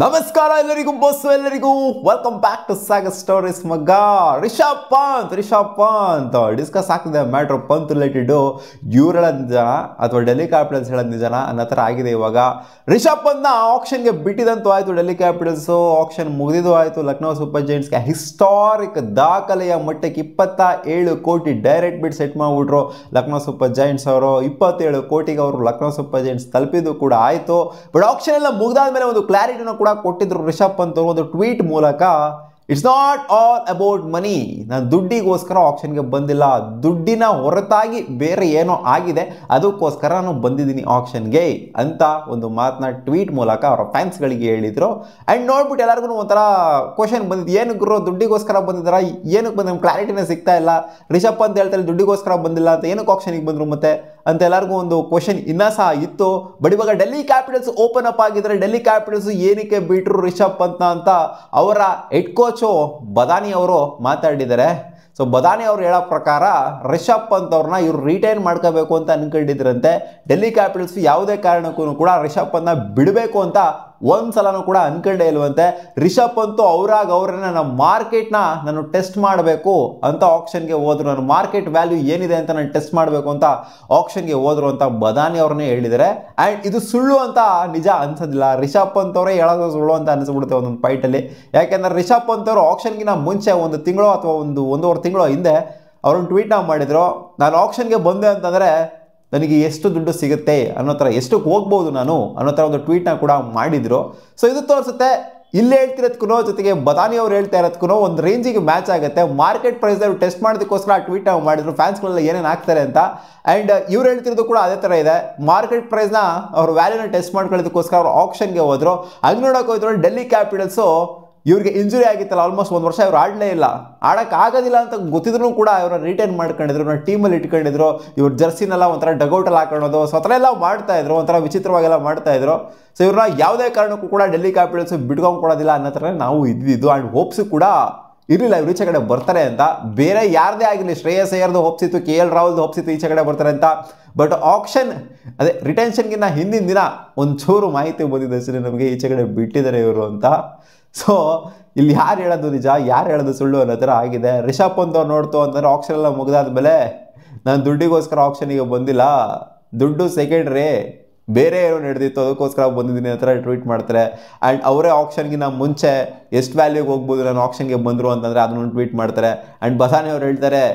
ನಮಸ್ಕಾರ ಎಲ್ಲರಿಗೂ ಬಸ್ಸು ಎಲ್ಲರಿಗೂ welcome back to Sagar stories ಮಗ. ರಿಷಬ್ ಪಂತ್ ಡಿಸ್ಕಸ್ ಆಗ್ತಿದೆ ಮ್ಯಾಟ್ರ್ ಪಂತ್ ರಿಲೇಟೆಡ್. ಇವ್ರು ಹೇಳೋದು ನಿಜ ಅಥವಾ ಡೆಲ್ಲಿ ಕ್ಯಾಪಿಟಲ್ಸ್ ಹೇಳೋದು ನಿಜನಾ ಅನ್ನೋ ಥರ ಆಗಿದೆ ಇವಾಗ. ರಿಷಬ್ ಪಂತ್ನ ಆಕ್ಷನ್ಗೆ ಬಿಟ್ಟಿದಂತೂ ಆಯಿತು ಡೆಲ್ಲಿ ಕ್ಯಾಪಿಟಲ್ಸು. ಆಕ್ಷನ್ ಮುಗಿದಿದ್ದು ಆಯಿತು. ಲಕ್ನೋ ಸೂಪರ್ ಜೈಂಟ್ಸ್ಗೆ ಹಿಸ್ಟಾರಿಕ್ ದಾಖಲೆಯ ಮಟ್ಟಕ್ಕೆ 27 ಕೋಟಿ ಡೈರೆಕ್ಟ್ ಬಿಡ್ ಸೆಟ್ ಮಾಡಿಬಿಟ್ರು ಲಕ್ನೋ ಸೂಪರ್ ಜೈಂಟ್ಸ್ ಅವರು. 27 ಕೋಟಿಗೆ ಅವರು ಲಕ್ನೋ ಸೂಪರ್ ಜೈಂಟ್ಸ್ ತಲುಪಿದ್ದು ಕೂಡ ಆಯಿತು. ಬಟ್ ಆಕ್ಷನ್ ಎಲ್ಲ ಮುಗಿದಾದ್ಮೇಲೆ ಒಂದು ಕ್ಲಾರಿಟಿನ ಕೂಡ ಕೊಟ್ಟಿದ್ರು ರಿಷಬ್ ಪಂತ್ ಅವರು ಒಂದು ಟ್ವೀಟ್ ಮೂಲಕ. ಇಟ್ಸ್ ನಾಟ್ ಆಲ್ ಅಬೌಟ್ ಮನಿ. ನಾನು ದುಡ್ಡಿಗೋಸ್ಕರ ಆಕ್ಷನ್ಗೆ ಬಂದಿಲ್ಲ, ದುಡ್ಡಿನ ಹೊರತಾಗಿ ಬೇರೆ ಏನೋ ಆಗಿದೆ, ಅದಕ್ಕೋಸ್ಕರ ನಾನು ಬಂದಿದ್ದೀನಿ ಆಕ್ಷನ್ಗೆ ಅಂತ ಒಂದು ಮಾತನ್ನ ಟ್ವೀಟ್ ಮೂಲಕ ಅವರ ಫ್ಯಾನ್ಸ್ಗಳಿಗೆ ಹೇಳಿದ್ರು. ಆ್ಯಂಡ್ ನೋಡ್ಬಿಟ್ಟು ಎಲ್ಲರಿಗೂ ಒಂಥರ ಕ್ವಶನ್ ಬಂದಿದ್ದು, ಏನಕ್ಕೆ ಗುರು ದುಡ್ಡಿಗೋಸ್ಕರ ಬಂದಿದ್ದಾರಾ, ಏನಕ್ಕೆ ಬಂದು ನಮ್ಗೆ ಕ್ಲಾರಿಟಿನೇ ಸಿಗ್ತಾ ಇಲ್ಲ. ರಿಷಬ್ ಪಂತ್ ಹೇಳ್ತಾರೆ ದುಡ್ಡಿಗೋಸ್ಕರ ಬಂದಿಲ್ಲ ಅಂತ, ಏನಕ್ಕೆ ಆಕ್ಷನ್ಗೆ ಬಂದರು ಮತ್ತೆ ಅಂತ ಎಲ್ಲರಿಗೂ ಒಂದು ಕ್ವಶನ್ ಇನ್ನೂ ಸಹ ಇತ್ತು. ಬಟ್ ಇವಾಗ ಡೆಲ್ಲಿ ಕ್ಯಾಪಿಟಲ್ಸ್ ಓಪನ್ ಅಪ್ ಆಗಿದ್ದಾರೆ. ಡೆಲ್ಲಿ ಕ್ಯಾಪಿಟಲ್ಸ್ ಏನಕ್ಕೆ ಬಿಟ್ಟರು ರಿಷಬ್ ಪಂತ್ನ ಅಂತ ಅವರ ಹೆಡ್ ಕೋಚು ಬದಾನಿ ಅವರು ಮಾತಾಡಿದ್ದಾರೆ. ಸೊ ಬದಾನಿ ಅವರು ಹೇಳೋ ಪ್ರಕಾರ ರಿಷಬ್ ಪಂತ್ ಅವ್ರನ್ನ ಇವ್ರು ರಿಟೈನ್ ಮಾಡ್ಕೋಬೇಕು ಅಂತ ಅನ್ಕೊಂಡಿದ್ರಂತೆ. ಡೆಲ್ಲಿ ಕ್ಯಾಪಿಟಲ್ಸ್ ಯಾವುದೇ ಕಾರಣಕ್ಕೂ ಕೂಡ ರಿಷಬ್ ಪಂತ್ನ ಬಿಡಬೇಕು ಅಂತ ಒಂದ್ಸಲನೂ ಕೂಡ ಅನ್ಕೊಂಡೇ ಇಲ್ವಂತೆ. ರಿಷಬ್ ಪಂತ್ ಅವ್ರನ್ನ ನನ್ನ ಮಾರ್ಕೆಟ್ನ ನಾನು ಟೆಸ್ಟ್ ಮಾಡಬೇಕು ಅಂತ ಆಕ್ಷನ್ಗೆ ಹೋದ್ರು. ನನ್ನ ಮಾರ್ಕೆಟ್ ವ್ಯಾಲ್ಯೂ ಏನಿದೆ ಅಂತ ನಾನು ಟೆಸ್ಟ್ ಮಾಡಬೇಕು ಅಂತ ಆಕ್ಷನ್ಗೆ ಹೋದ್ರು ಅಂತ ಬದಾನಿ ಅವ್ರನ್ನೇ ಹೇಳಿದ್ದಾರೆ. ಆ್ಯಂಡ್ ಇದು ಸುಳ್ಳು ಅಂತ ನಿಜ ಅನ್ಸೋದಿಲ್ಲ. ರಿಷಬ್ ಪಂತ್ ಅವರೇ ಹೇಳೋದು ಸುಳ್ಳು ಅಂತ ಅನಿಸ್ಬಿಡುತ್ತೆ ಒಂದೊಂದು ಫೈಟಲ್ಲಿ. ಯಾಕೆಂದರೆ ರಿಷಬ್ ಪಂತ್ ಅವರು ಆಕ್ಷನ್ಗಿನ ಮುಂಚೆ ಒಂದು ತಿಂಗಳು ಅಥವಾ ಒಂದೂವರೆ ತಿಂಗಳು ಹಿಂದೆ ಅವರೊಂದು ಟ್ವೀಟ್ನ ಮಾಡಿದ್ರು. ನಾನು ಆಕ್ಷನ್ಗೆ ಬಂದೆ ಅಂತಂದರೆ ನನಗೆ ಎಷ್ಟು ದುಡ್ಡು ಸಿಗುತ್ತೆ ಅನ್ನೋ ಥರ, ಎಷ್ಟಕ್ಕೆ ಹೋಗ್ಬೋದು ನಾನು ಅನ್ನೋ ಥರ ಒಂದು ಟ್ವೀಟ್ನ ಕೂಡ ಮಾಡಿದರು. ಸೊ ಇದು ತೋರಿಸುತ್ತೆ ಇಲ್ಲಿ ಹೇಳ್ತಿರೋದಕ್ಕೂ ಜೊತೆಗೆ ಬದಾನಿ ಅವ್ರು ಹೇಳ್ತಾ ಇರೋದಕ್ಕೂ ಒಂದು ರೇಂಜಿಗೆ ಮ್ಯಾಚ್ ಆಗುತ್ತೆ. ಮಾರ್ಕೆಟ್ ಪ್ರೈಸ್ ಅವ್ರು ಟೆಸ್ಟ್ ಮಾಡೋದಕ್ಕೋಸ್ಕರ ಆ ಟ್ವೀಟ್ನ ಮಾಡಿದ್ರು, ಫ್ಯಾನ್ಸ್ಗಳೆಲ್ಲ ಏನೇನು ಆಗ್ತಾರೆ ಅಂತ. ಆ್ಯಂಡ್ ಇವ್ರು ಹೇಳ್ತಿರೋದು ಕೂಡ ಅದೇ ಥರ ಇದೆ. ಮಾರ್ಕೆಟ್ ಪ್ರೈಸ್ನ ಅವ್ರ ವ್ಯಾಲ್ಯೂನ ಟೆಸ್ಟ್ ಮಾಡ್ಕೊಳ್ಳೋದಕ್ಕೋಸ್ಕರ ಅವ್ರು ಆಕ್ಷನ್ಗೆ ಹೋದರು. ಹಂಗೆ ನೋಡೋಕೆ ಹೋದ್ರು ಡೆಲ್ಲಿ ಕ್ಯಾಪಿಟಲ್ಸು ಇವ್ರಿಗೆ ಇಂಜುರಿ ಆಗಿತ್ತಲ್ಲ, ಆಲ್ಮೋಸ್ಟ್ 1 ವರ್ಷ ಇವ್ರು ಆಡಲೇ ಇಲ್ಲ, ಆಡೋಕ್ಕಾಗೋದಿಲ್ಲ ಅಂತ ಗೊತ್ತಿದ್ರು ಕೂಡ ಇವ್ರನ್ನ ರಿಟೈನ್ ಮಾಡ್ಕೊಂಡಿದ್ರು, ಇವ್ರನ್ನ ಟೀಮಲ್ಲಿ ಇಟ್ಕೊಂಡಿದ್ರು. ಇವ್ರ ಜರ್ಸಿನೆಲ್ಲ ಒಂಥರ ಡಗೌಟಲ್ಲಿ ಹಾಕೊಳ್ಳೋದು, ಸೊ ಆ ಥರ ಎಲ್ಲ ಮಾಡ್ತಾಯಿದ್ರು, ಒಂಥರ ವಿಚಿತ್ರವಾಗೆಲ್ಲ ಮಾಡ್ತಾಯಿದ್ರು. ಸೊ ಇವ್ರನ್ನ ಯಾವುದೇ ಕಾರಣಕ್ಕೂ ಕೂಡ ಡೆಲ್ಲಿ ಕ್ಯಾಪಿಟಲ್ಸ್ ಬಿಟ್ಕೊಂಡು ಕೊಡೋದಿಲ್ಲ ಅನ್ನೋ ಥರ ನಾವು ಇದ್ದಿದ್ದು. ಆ್ಯಂಡ್ ಹೋಪ್ಸು ಕೂಡ ಇರಲಿಲ್ಲ ಇವ್ರು ಈಚೆ ಕಡೆ ಬರ್ತಾರೆ ಅಂತ. ಬೇರೆ ಯಾರದೇ ಆಗಿರಲಿ, ಶ್ರೇಯಸ್ ಅಯ್ಯರ್ದು ಹೋಪ್ಸಿತ್ತು, KL ರಾಹುಲ್ದು ಹೋಪ್ಸಿತ್ತು ಈಚೆ ಕಡೆ ಬರ್ತಾರೆ ಅಂತ. ಬಟ್ ಆಕ್ಷನ್ ಅದೇ ರಿಟೆನ್ಷನ್ಗಿನ್ನ ಹಿಂದಿನ ದಿನ ಒಂಚೂರು ಮಾಹಿತಿ ಬಂದಿದೆ ಅಷ್ಟೇ ನಮಗೆ, ಈಚೆ ಕಡೆ ಬಿಟ್ಟಿದ್ದಾರೆ ಇವರು ಅಂತ. ಸೊ ಇಲ್ಲಿ ಯಾರು ಹೇಳೋದು ನಿಜ, ಯಾರು ಹೇಳೋದು ಸುಳ್ಳು ಅನ್ನೋ ಥರ ಆಗಿದೆ. ರಿಷಬ್ ಪಂತ್ ಅವ್ರು ನೋಡ್ತು ಅಂತಂದರೆ ಆಕ್ಷನ್ ಎಲ್ಲ ಮುಗಿದಾದ್ಮೇಲೆ ನಾನು ದುಡ್ಡಿಗೋಸ್ಕರ ಆಕ್ಷನಿಗೆ ಬಂದಿಲ್ಲ, ದುಡ್ಡು ಸೆಕೆಂಡ್ರಿ, ಬೇರೆ ಏನೋ ನಡೆದಿತ್ತು ಅದಕ್ಕೋಸ್ಕರ ಬಂದಿದ್ದೀನಿ ಆ ಥರ ಟ್ವೀಟ್ ಮಾಡ್ತಾರೆ. ಆ್ಯಂಡ್ ಅವರೇ ಆಕ್ಷನ್ಗಿನ್ನ ಮುಂಚೆ ಎಷ್ಟು ವ್ಯಾಲ್ಯೂಗೆ ಹೋಗ್ಬೋದು ನಾನು ಆಕ್ಷನ್ಗೆ ಬಂದರು ಅಂತಂದರೆ ಅದನ್ನು ಟ್ವೀಟ್ ಮಾಡ್ತಾರೆ. ಆ್ಯಂಡ್ ಬಸಾನಿ ಅವ್ರು ಹೇಳ್ತಾರೆ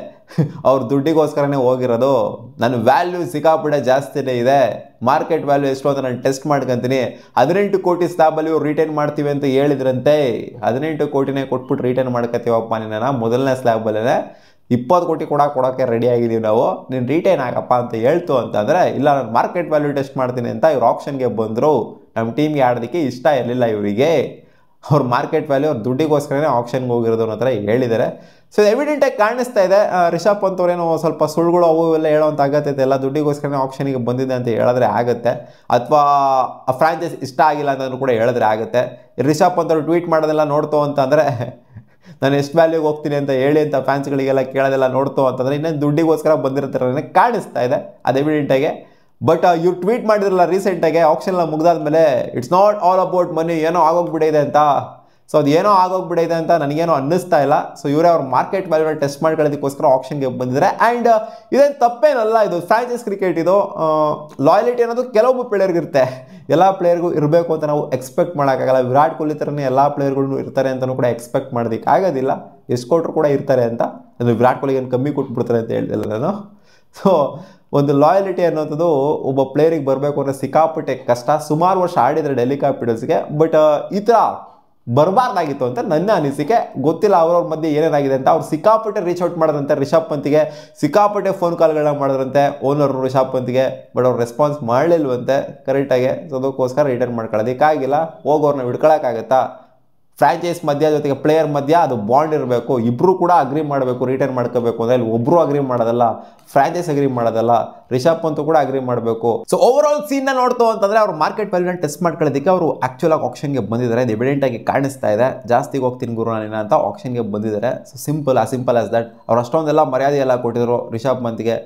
ಅವ್ರು ದುಡ್ಡಿಗೋಸ್ಕರನೇ ಹೋಗಿರೋದು, ನನ್ನ ವ್ಯಾಲ್ಯೂ ಸಿಕ್ಕಾಪಟ್ಟೆ ಜಾಸ್ತಿನೇ ಇದೆ, ಮಾರ್ಕೆಟ್ ವ್ಯಾಲ್ಯೂ ಎಷ್ಟು ಅಂತ ನಾನು ಟೆಸ್ಟ್ ಮಾಡ್ಕೊತೀನಿ. 18 ಕೋಟಿ ಸ್ಲಾಬಲ್ಲಿ ಇವ್ರು ರಿಟೈನ್ ಮಾಡ್ತೀವಿ ಅಂತ ಹೇಳಿದ್ರಂತೆ. 18 ಕೋಟಿನೇ ಕೊಟ್ಬಿಟ್ಟು ರಿಟೈನ್ ಮಾಡ್ಕೊತೀವಪ್ಪ ನಿನ್ನ, ಮೊದಲನೇ ಸ್ಲ್ಯಾಬಲ್ಲೇ 20 ಕೋಟಿ ಕೊಡೋಕ್ಕೆ ರೆಡಿ ಆಗಿದ್ದೀವಿ ನಾವು, ನೀನು ರಿಟೈನ್ ಆಗಪ್ಪ ಅಂತ ಹೇಳ್ತು ಅಂತಂದರೆ, ಇಲ್ಲ ನಾನು ಮಾರ್ಕೆಟ್ ವ್ಯಾಲ್ಯೂ ಟೆಸ್ಟ್ ಮಾಡ್ತೀನಿ ಅಂತ ಇವ್ರು ಆಕ್ಷನ್ಗೆ ಬಂದರು. ನಮ್ಮ ಟೀಮ್ಗೆ ಆಡೋದಕ್ಕೆ ಇಷ್ಟ ಇರಲಿಲ್ಲ ಇವರಿಗೆ, ಅವ್ರ ಮಾರ್ಕೆಟ್ ವ್ಯಾಲ್ಯೂ ಅವ್ರ ದುಡ್ಡಿಗೋಸ್ಕರನೇ ಆಕ್ಷನ್ಗೆ ಹೋಗಿರೋದು ಅನ್ನೋ ಥರ ಹೇಳಿದ್ದಾರೆ. ಸೊ ಎವಿಡೆಂಟಾಗಿ ಕಾಣಿಸ್ತಾ ಇದೆ ರಿಷಬ್ ಪಂತ್ ಅವರೇನೋ ಸ್ವಲ್ಪ ಸುಳ್ಳುಗಳು ಅವು ಇವೆಲ್ಲ ಹೇಳೋವಂಥ ಅಗತ್ಯತೆ ಎಲ್ಲ, ದುಡ್ಡಿಗೋಸ್ಕರನೇ ಆಕ್ಷನಿಗೆ ಬಂದಿದೆ ಅಂತ ಹೇಳಿದ್ರೆ ಆಗುತ್ತೆ, ಅಥವಾ ಆ ಫ್ರಾಂಚೈಸ್ ಇಷ್ಟ ಆಗಿಲ್ಲ ಅಂತಂದ್ರೂ ಕೂಡ ಹೇಳಿದ್ರೆ ಆಗುತ್ತೆ. ರಿಷಬ್ ಪಂತ್ ಅವರು ಟ್ವೀಟ್ ಮಾಡೋದೆಲ್ಲ ನೋಡ್ತು ಅಂತಂದರೆ, ನಾನು ಎಷ್ಟು ವ್ಯಾಲ್ಯೂಗೆ ಹೋಗ್ತೀನಿ ಅಂತ ಹೇಳಿ ಅಂತ ಫ್ಯಾನ್ಸ್ಗಳಿಗೆಲ್ಲ ಕೇಳೋದೆಲ್ಲ ನೋಡ್ತು ಅಂತಂದರೆ ಇನ್ನೇನು ದುಡ್ಡಿಗೋಸ್ಕರ ಬಂದಿರೋ ಕಾಣಿಸ್ತಾ ಇದೆ ಅದು ಎವಿಡೆಂಟಾಗೆ. ಬಟ್ ಇವ್ರು ಟ್ವೀಟ್ ಮಾಡಿದ್ರಲ್ಲ ರೀಸೆಂಟಾಗೆ ಆಕ್ಷನ್ ಎಲ್ಲ ಮುಗ್ದಾದ್ಮೇಲೆ, it's not all about money, ಏನೋ ಆಗೋಗ್ಬಿಟ್ಟಿದೆ ಅಂತ. ಸೊ ಅದು ಏನೋ ಆಗೋಗ್ಬಿಟ್ಟಿದೆ ಅಂತ ನನಗೇನೋ ಅನ್ನಿಸ್ತಾ ಇಲ್ಲ. ಸೊ ಇವರೇ ಅವ್ರ ಮಾರ್ಕೆಟ್ ವ್ಯಾಲ್ಯೂನ ಟೆಸ್ಟ್ ಮಾಡ್ಕೊಳ್ಳೋದಕ್ಕೋಸ್ಕರ ಆಕ್ಷನ್ಗೆ ಬಂದಿದ್ದಾರೆ. ಆ್ಯಂಡ್ ಇದೇನು ತಪ್ಪೇನಲ್ಲ, ಇದು ಫ್ರಾಂಚೈಸ್ ಕ್ರಿಕೆಟ್, ಇದು ಲಾಯಲಿಟಿ ಅನ್ನೋದು ಕೆಲವೊಬ್ಬ ಪ್ಲೇಯರ್ಗಿರುತ್ತೆ, ಎಲ್ಲ ಪ್ಲೇಯರ್ಗೂ ಇರಬೇಕು ಅಂತ ನಾವು ಎಕ್ಸ್ಪೆಕ್ಟ್ ಮಾಡೋಕ್ಕಾಗಲ್ಲ. ವಿರಾಟ್ ಕೊಹ್ಲಿ ಥರನೇ ಎಲ್ಲ ಪ್ಲೇಯರ್ಗಳು ಇರ್ತಾರೆ ಅಂತಲೂ ಕೂಡ ಎಕ್ಸ್ಪೆಕ್ಟ್ ಮಾಡೋದಕ್ಕೆ ಆಗೋದಿಲ್ಲ. ಎಷ್ಟು ಕೊಟ್ಟರು ಕೂಡ ಇರ್ತಾರೆ ಅಂತ, ಅದು ವಿರಾಟ್ ಕೊಹ್ಲಿಗೆ ಏನು ಕಮ್ಮಿ ಕೊಟ್ಬಿಡ್ತಾರೆ ಅಂತ ಹೇಳ್ತಿಲ್ಲ ನಾನು. ಸೊ ಒಂದು ಲಾಯಲಿಟಿ ಅನ್ನೋಂಥದ್ದು ಒಬ್ಬ ಪ್ಲೇಯರಿಗೆ ಬರಬೇಕು ಅಂದರೆ ಸಿಕ್ಕಾಪಟ್ಟೆ ಕಷ್ಟ. ಸುಮಾರು ವರ್ಷ ಆಡಿದರೆ ಡೆಲ್ಲಿ ಕ್ಯಾಪಿಟಲ್ಸ್ಗೆ, ಬಟ್ ಈ ಥರ ಬರಬಾರ್ದಾಗಿತ್ತು ಅಂತ ನನ್ನ ಅನಿಸಿಕೆ. ಗೊತ್ತಿಲ್ಲ ಅವ್ರವ್ರ ಮಧ್ಯೆ ಏನೇನಾಗಿದೆ ಅಂತ. ಅವ್ರು ಸಿಕ್ಕಾಪಟ್ಟೆ ರೀಚ್ ಔಟ್ ಮಾಡೋದಂತೆ ರಿಷಬ್ ಪಂತ್ಗೆ, ಸಿಕ್ಕಾಪಟ್ಟೆ ಫೋನ್ ಕಾಲ್ಗಳನ್ನ ಮಾಡಿದ್ರಂತೆ ಓನರ್ ರಿಷಬ್ ಪಂತ್ಗೆ, ಬಟ್ ಅವ್ರು ರೆಸ್ಪಾನ್ಸ್ ಮಾಡಲಿಲ್ವಂತೆ ಕರೆಕ್ಟಾಗಿ. ಸೊ ಅದಕ್ಕೋಸ್ಕರ ರಿಟರ್ನ್ ಮಾಡ್ಕೊಳ್ಳೋದಕ್ಕಾಗಿಲ್ಲ. ಹೋಗೋರ್ನ ಹಿಡ್ಕೊಳ್ಳೋಕ್ಕಾಗತ್ತಾ? ಫ್ರಾಂಚೈಸ್ ಮಧ್ಯ ಜೊತೆಗೆ ಪ್ಲೇಯರ್ ಮಧ್ಯ ಅದು ಬಾಂಡ್ ಇರಬೇಕು, ಇಬ್ಬರು ಕೂಡ ಅಗ್ರಿ ಮಾಡಬೇಕು ರಿಟರ್ನ್ ಮಾಡ್ಕೋಬೇಕು ಅಂದರೆ. ಇಲ್ಲಿ ಒಬ್ಬರು ಅಗ್ರಿ ಮಾಡೋದಲ್ಲ, ಫ್ರಾಂಚೈಸ್ ಅಗ್ರಿ ಮಾಡೋದಲ್ಲ, ರಿಷಬ್ ಪಂತ್ ಕೂಡ ಅಗ್ರಿ ಮಾಡಬೇಕು. ಸೊ ಓವರ್ ಆಲ್ ಸೀನ್ನ ನೋಡ್ತು ಅಂತಂದರೆ ಅವ್ರು ಮಾರ್ಕೆಟ್ ವ್ಯಾಲ್ಯೂನ ಟೆಸ್ಟ್ ಮಾಡ್ಕೊಳ್ಳೋದಕ್ಕೆ ಅವರು ಆ್ಯಕ್ಚುಲಾಗಿ ಆಕ್ಷನ್ಗೆ ಬಂದಿದ್ದಾರೆ. ಇದು ಎವಿಡೆಂಟಾಗಿ ಕಾಣಿಸ್ತಾ ಇದೆ. ಜಾಸ್ತಿಗೆ ಹೋಗ್ತೀನಿ ಗುರು ನಾನಿನ ಅಂತ ಆಕ್ಷನ್ಗೆ ಬಂದಿದ್ದಾರೆ. So simple as that. ಅವ್ರು ಅಷ್ಟೊಂದೆಲ್ಲ ಮರ್ಯಾದೆ ಎಲ್ಲ ಕೊಟ್ಟಿದ್ರು ರಿಷಬ್ ಪಂತ್ಗೆ.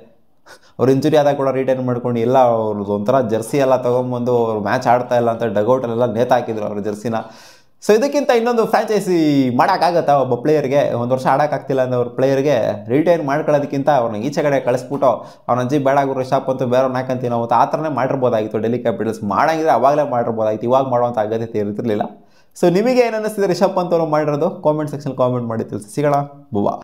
ಅವ್ರು ಇಂಜುರಿ ಆದಾಗ ಕೂಡ ರಿಟೈನ್ ಮಾಡ್ಕೊಂಡು ಎಲ್ಲ ಅವ್ರದ್ದು ಒಂಥರ ಜರ್ಸಿ ಎಲ್ಲ ತೊಗೊಂಬಂದು ಅವ್ರು ಮ್ಯಾಚ್ ಆಡ್ತಾ ಇಲ್ಲ ಅಂತ ಡಗೌಟಲ್ಲೆಲ್ಲ ನೇತಾಕಿದ್ರು ಅವ್ರ ಜರ್ಸಿನ. ಸೊ ಇದಕ್ಕಿಂತ ಇನ್ನೊಂದು ಫ್ರಾಂಚೈಸಿ ಮಾಡೋಕ್ಕಾಗತ್ತಾ ಒಬ್ಬ ಪ್ಲೇಯರ್ಗೆ, ಒಂದು ವರ್ಷ ಆಡೋಕ್ಕಾಗ್ತಿಲ್ಲ ಅಂದ್ರೆ ಅವ್ರ ಪ್ಲೇಯರ್ಗೆ ರಿಟೈರ್ ಮಾಡ್ಕೊಳ್ಳೋದಕ್ಕಿಂತ ಅವ್ರನ್ನ ಈಚೆ ಕಡೆ ಕಳಿಸ್ಬಿಟ್ಟು ಅವ್ನ ಅಜ್ಜಿ ಬೇಡಾಗು ರಿಷಬ್ ಪಂತ್ ಬೇರೆಯವ್ರನ್ನ ಹಾಕಂತೀವಿ ನಾವು ಆ ಥರನೇ ಮಾಡಿರ್ಬೋದಾಗಿತ್ತು. ಡೆಲ್ಲಿ ಕ್ಯಾಪಿಟಲ್ಸ್ ಮಾಡಂಗಿದ್ರೆ ಅವಾಗಲೇ ಮಾಡಿರ್ಬೋದಾಗಿತ್ತು, ಇವಾಗ ಮಾಡುವಂಥ ಅಗತ್ಯತೆ ಇರ್ತಿರ್ಲಿಲ್ಲ. ಸೊ ನಿಮಗೆ ಏನು ಅನ್ನಿಸ್ತಿದೆ ರಿಷಬ್ ಪಂತ್ ಅವರು ಮಾಡಿರೋದು? ಕಾಮೆಂಟ್ ಸೆಕ್ಷನ್ ಕಾಮೆಂಟ್ ಮಾಡಿ ತಿಳಿಸಿ. ಸಿಗೋಣ, ಬುವಾ.